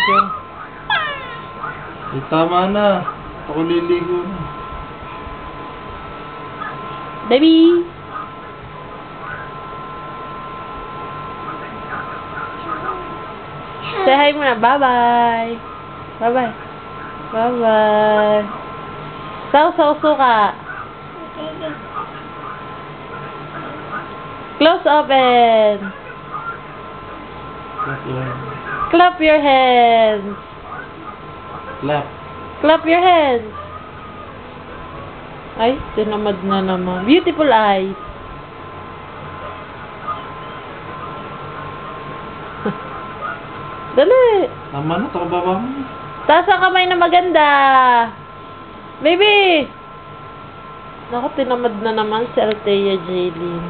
video. Eh, tama na. Ako liligo na. Baby! Say hi muna. Bye-bye. Bye-bye. Bye-bye. Saw suka. Close open. Clap yan. Clap your hands. Clap. Clap your hands. Ay, tinamad na naman. Beautiful eyes. Dali. Tama na, takababa mo. Taas ang kamay na maganda. Baby! Naku, tinamad na naman si Althea Jaylin.